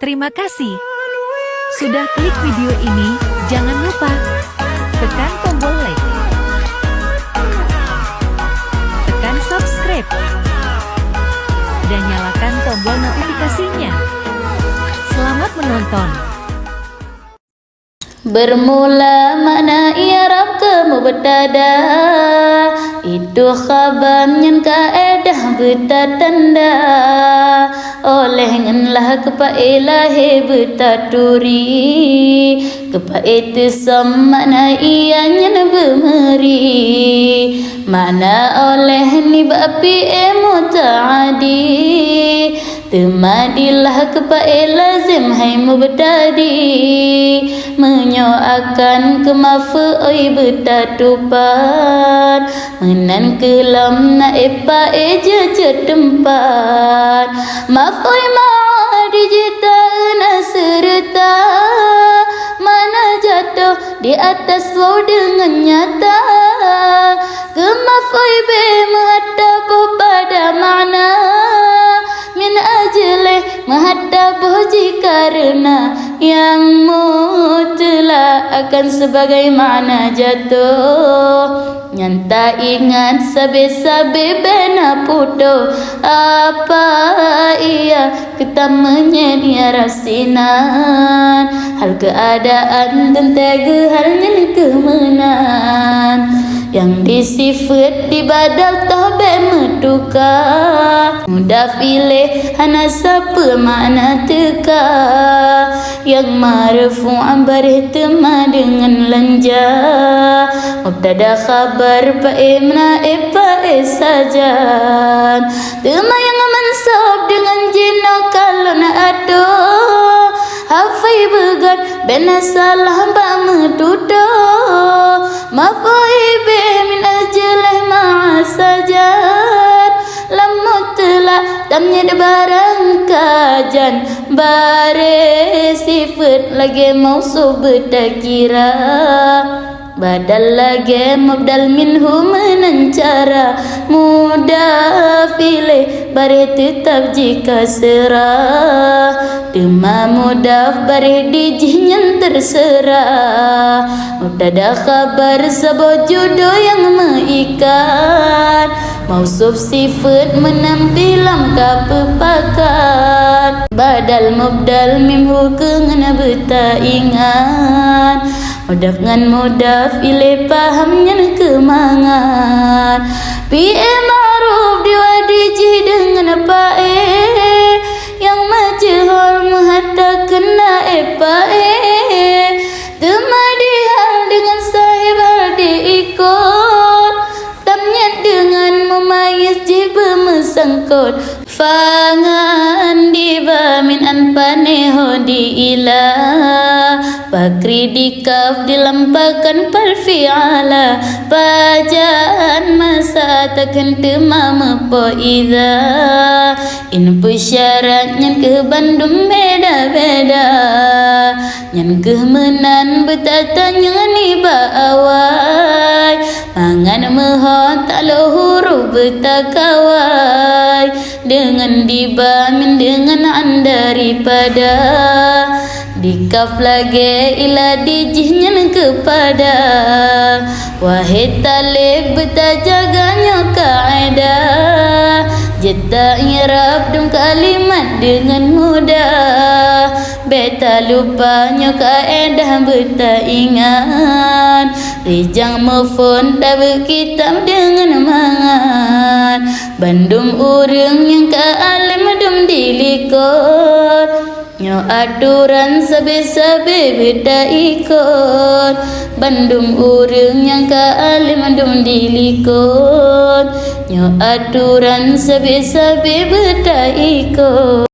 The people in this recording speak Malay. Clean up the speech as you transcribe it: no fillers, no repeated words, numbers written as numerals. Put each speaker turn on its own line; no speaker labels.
Terima kasih sudah klik video ini. Jangan lupa tekan tombol like, tekan subscribe, dan nyalakan tombol notifikasinya. Selamat menonton.
Bermula makna i'rab kemubtada, itu khabar nyen kaedah bertatanda, oleh ngenlah kepa ilahi bertaturi, kepa itu sam makna ia nyen bermeri, mana oleh ni bapi mutaadi, temadilah kepa lazim hai mubtadi, menyoakan kemafu'i bertatupat, menan kelam na epa eja tempat, mafu'i ma'adi jita na serta, mana jatuh di atas waw dengan nyata, kemafu'i be menghadapu pada makna, min ajlih menghadapu jikarna yang mutlak akan sebagai makna jatuh. Nyanta ingat sabe-sabe bena puto, apa ia kita menyanyi rasinan, hal keadaan tentega halnya kemenan, yang disifat di badal tobe meduka, mudah pilih hana siapa makna teka, yang marfu' bertema dengan lanja, mubtada khabar paimna pae saja, tema yang mansub dengan jino kalau na ado, hafai began bena salah ba medudo, mafai be min ajlah ma'a sajad, lamut telah tamnya barang kajan, bare sifat lagi mausuf bertakira, badal lagi mubdal minhu menencara, mudah pilih bare tetap jika serah, tema mudah bare dijihnya terserah, mubtada khabar sebuah judul yang mengikat, mausuf sifat menampilam kapepakat, badal mubdal mimhu kengena beta ingat, mudah dengan mudah pilih pahamnya kemangat, pi'e ma'ruf diwadiji dengan apa yang majhul muhatta kena pae, temadihal dengan sahib hal diikut, tamnya dengan memayis jiba mesangkut, fangan diba min anpaneho di ilah, bakri di kaf dilampakan perfi'ala, pajaan masa takkan temam po idha, in pusyarat nyan ke Bandung beda-beda, nyan ke menan betatanya ni ba'awai, mangan mehot tak huruf betakawai, dengan dibamin dengan an daripada, di kaf lagi ila dijihnya kepada, wahid talib betajaganya kaedah, jeta i'rab dum kalimat dengan mudah, beta lupanya kaedah beta ingat, rijang mufun dah kitab dengan mangat, Bandung urang yang kaalim dum dilikut, nyo aturan sabe-sabe beda ikut, Bandung urang yang kaalim dum dilikut, nyo aturan sabe-sabe beda ikut.